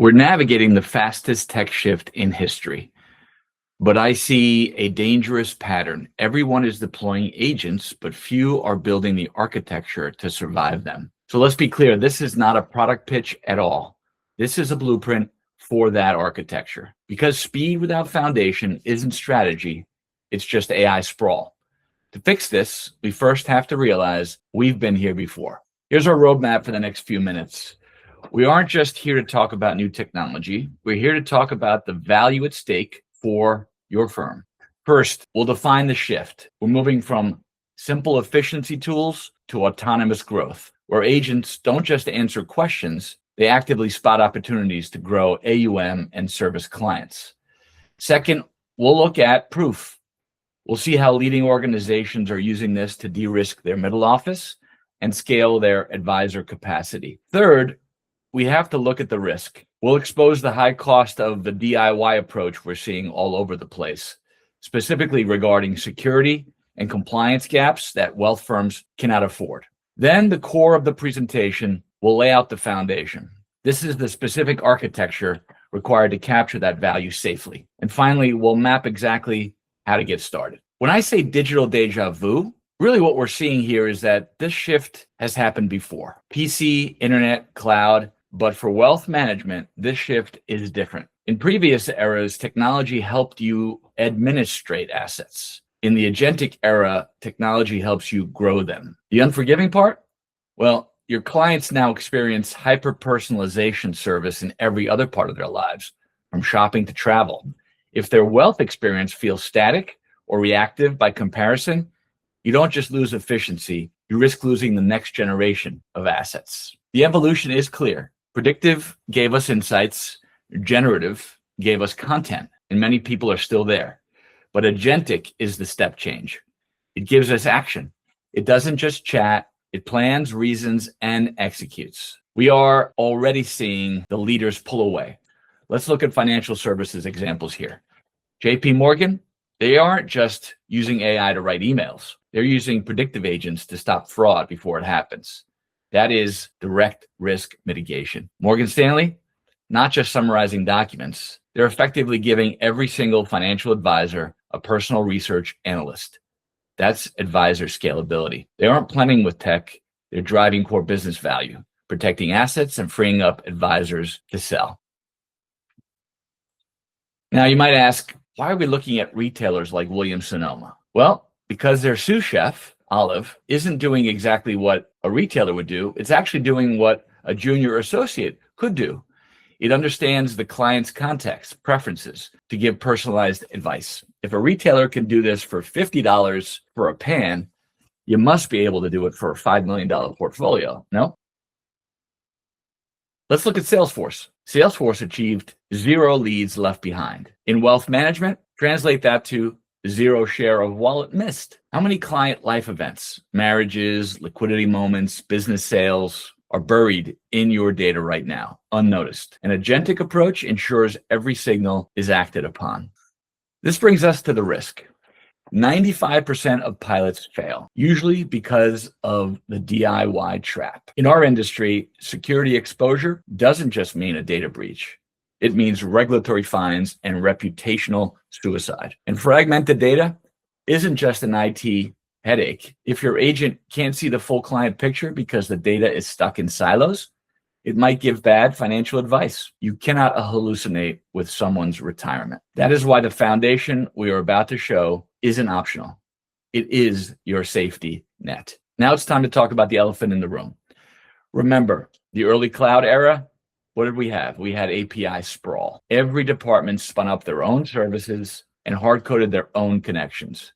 We're navigating the fastest tech shift in history, but I see a dangerous pattern. Everyone is deploying agents, but few are building the architecture to survive them. So let's be clear, this is not a product pitch at all. This is a blueprint for that architecture, because speed without foundation isn't strategy, it's just AI sprawl. To fix this, we first have to realize we've been here before. Here's our roadmap for the next few minutes. We aren't just here to talk about new technology. We're here to talk about the value at stake for your firm. First, we'll define the shift. We're moving from simple efficiency tools to autonomous growth, where agents don't just answer questions, they actively spot opportunities to grow AUM and service clients. Second, we'll look at proof. We'll see how leading organizations are using this to de-risk their middle office and scale their advisor capacity. Third, we have to look at the risk. We'll expose the high cost of the DIY approach we're seeing all over the place, specifically regarding security and compliance gaps that wealth firms cannot afford. Then the core of the presentation will lay out the foundation. This is the specific architecture required to capture that value safely. And finally, we'll map exactly how to get started. When I say digital deja vu, really what we're seeing here is that this shift has happened before. PC, internet, cloud, but for wealth management, this shift is different. In previous eras, technology helped you administrate assets. In the agentic era, technology helps you grow them. The unforgiving part? Well, your clients now experience hyper-personalization service in every other part of their lives, from shopping to travel. If their wealth experience feels static or reactive by comparison, you don't just lose efficiency, you risk losing the next generation of assets. The evolution is clear. Predictive gave us insights, generative gave us content, and many people are still there. But agentic is the step change. It gives us action. It doesn't just chat, it plans, reasons, and executes. We are already seeing the leaders pull away. Let's look at financial services examples here. JP Morgan, they aren't just using AI to write emails. They're using predictive agents to stop fraud before it happens. That is direct risk mitigation. Morgan Stanley, not just summarizing documents, they're effectively giving every single financial advisor a personal research analyst. That's advisor scalability. They aren't planning with tech, they're driving core business value, protecting assets and freeing up advisors to sell. Now you might ask, why are we looking at retailers like Williams-Sonoma? Well, because their sous chef, Olive, isn't doing exactly what a retailer would do. It's actually doing what a junior associate could do. It understands the client's context, preferences to give personalized advice. If a retailer can do this for $50 for a pan, you must be able to do it for a $5 million portfolio, no? Let's look at Salesforce. Salesforce achieved 0 leads left behind. In wealth management, translate that to 0 share of wallet missed. How many client life events, marriages, liquidity moments, business sales are buried in your data right now, unnoticed? An agentic approach ensures every signal is acted upon. This brings us to the risk. 95% of pilots fail, usually because of the DIY trap. In our industry, security exposure doesn't just mean a data breach. It means regulatory fines and reputational suicide. And fragmented data isn't just an IT headache. If your agent can't see the full client picture because the data is stuck in silos, it might give bad financial advice. You cannot hallucinate with someone's retirement. That is why the foundation we are about to show isn't optional. It is your safety net. Now it's time to talk about the elephant in the room. Remember, the early cloud era, what did we have? We had API sprawl. Every department spun up their own services and hard-coded their own connections.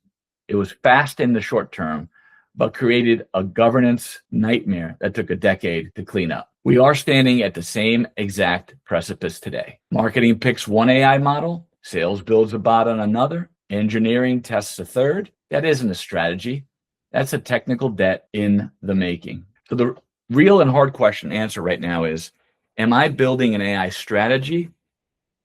It was fast in the short term, but created a governance nightmare that took a decade to clean up. We are standing at the same exact precipice today. Marketing picks one AI model, sales builds a bot on another, engineering tests a third. That isn't a strategy. That's a technical debt in the making. So the real and hard question to answer right now is, am I building an AI strategy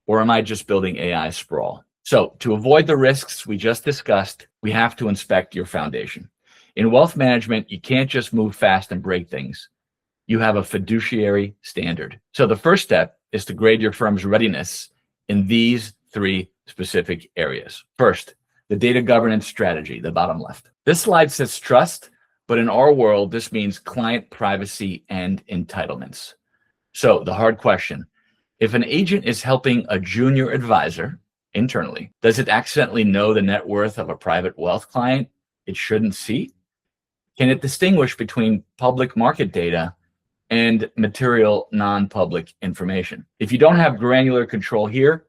or am I just building AI sprawl? So to avoid the risks we just discussed, we have to inspect your foundation. In wealth management, you can't just move fast and break things. You have a fiduciary standard. So the first step is to grade your firm's readiness in these three specific areas. First, the data governance strategy, the bottom left. This slide says trust, but in our world, this means client privacy and entitlements. So the hard question, if an agent is helping a junior advisor internally, does it accidentally know the net worth of a private wealth client it shouldn't see? Can it distinguish between public market data and material non-public information? If you don't have granular control here,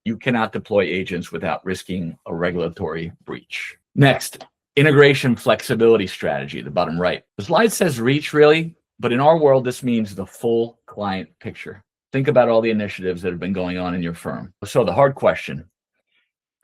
you cannot deploy agents without risking a regulatory breach. Next, integration flexibility strategy, the bottom right. The slide says reach really, but in our world, this means the full client picture. Think about all the initiatives that have been going on in your firm. So the hard question,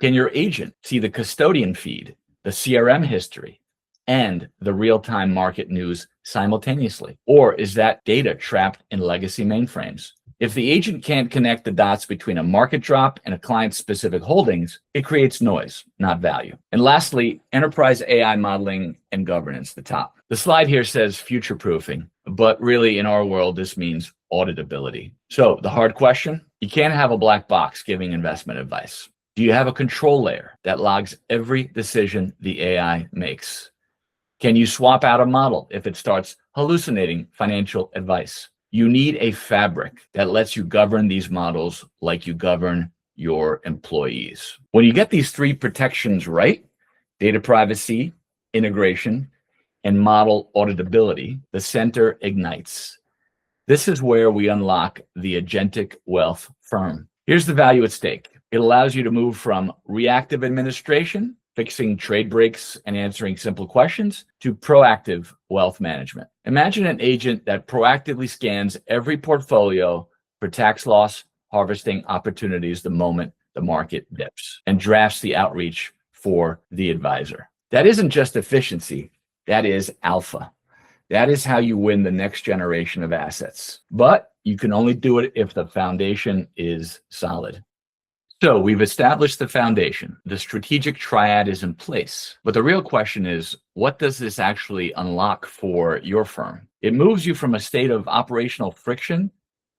can your agent see the custodian feed, the CRM history, and the real-time market news simultaneously? Or is that data trapped in legacy mainframes? If the agent can't connect the dots between a market drop and a client's specific holdings, it creates noise, not value. And lastly, enterprise AI modeling and governance, the top. The slide here says future-proofing, but really in our world, this means auditability. So the hard question, you can't have a black box giving investment advice. Do you have a control layer that logs every decision the AI makes? Can you swap out a model if it starts hallucinating financial advice? You need a fabric that lets you govern these models like you govern your employees. When you get these three protections right, data privacy, integration, and model auditability, the center ignites. This is where we unlock the agentic wealth firm. Here's the value at stake. It allows you to move from reactive administration, fixing trade breaks and answering simple questions, to proactive wealth management. Imagine an agent that proactively scans every portfolio for tax loss harvesting opportunities the moment the market dips and drafts the outreach for the advisor. That isn't just efficiency, that is alpha. That is how you win the next generation of assets. But you can only do it if the foundation is solid. So we've established the foundation. The strategic triad is in place. But the real question is, what does this actually unlock for your firm? It moves you from a state of operational friction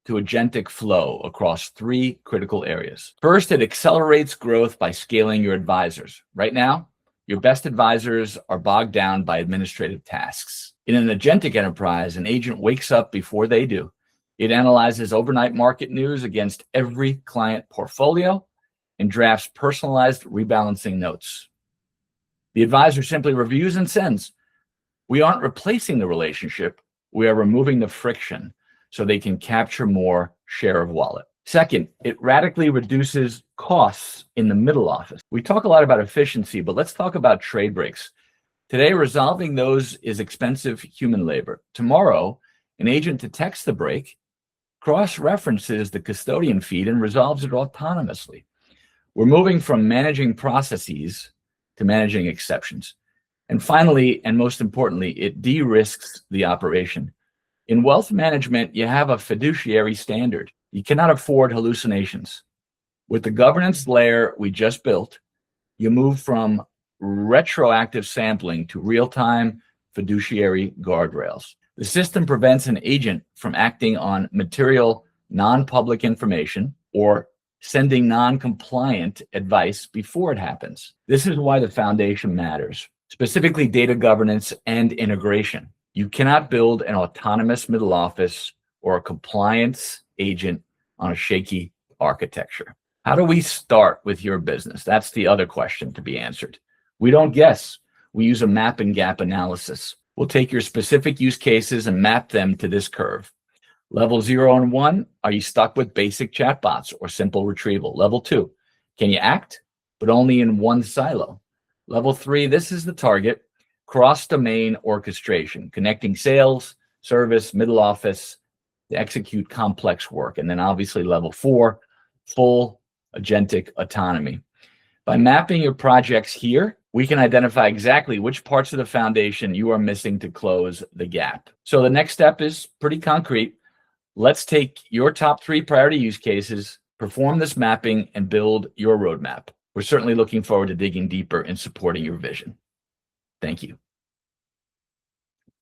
to agentic flow across three critical areas. First, it accelerates growth by scaling your advisors. Right now, your best advisors are bogged down by administrative tasks. In an agentic enterprise, an agent wakes up before they do. It analyzes overnight market news against every client portfolio and drafts personalized rebalancing notes. The advisor simply reviews and sends. We aren't replacing the relationship. We are removing the friction so they can capture more share of wallet. Second, it radically reduces costs in the middle office. We talk a lot about efficiency, but let's talk about trade breaks. Today, resolving those is expensive human labor. Tomorrow, an agent detects the break, cross-references the custodian feed, and resolves it autonomously. We're moving from managing processes to managing exceptions. And finally, and most importantly, it de-risks the operation. In wealth management, you have a fiduciary standard. You cannot afford hallucinations. With the governance layer we just built, you move from retroactive sampling to real-time fiduciary guardrails. The system prevents an agent from acting on material, non-public information or sending non-compliant advice before it happens. This is why the foundation matters, specifically data governance and integration. You cannot build an autonomous middle office or a compliance agent on a shaky architecture. How do we start with your business? That's the other question to be answered. We don't guess. We use a map and gap analysis. We'll take your specific use cases and map them to this curve. Level 0 and 1, are you stuck with basic chatbots or simple retrieval? Level 2, can you act, but only in one silo? Level 3, this is the target, cross-domain orchestration, connecting sales, service, middle office to execute complex work. And then obviously level 4, full agentic autonomy. By mapping your projects here, we can identify exactly which parts of the foundation you are missing to close the gap. So the next step is pretty concrete. Let's take your top 3 priority use cases, perform this mapping, and build your roadmap. We're certainly looking forward to digging deeper and supporting your vision. Thank you.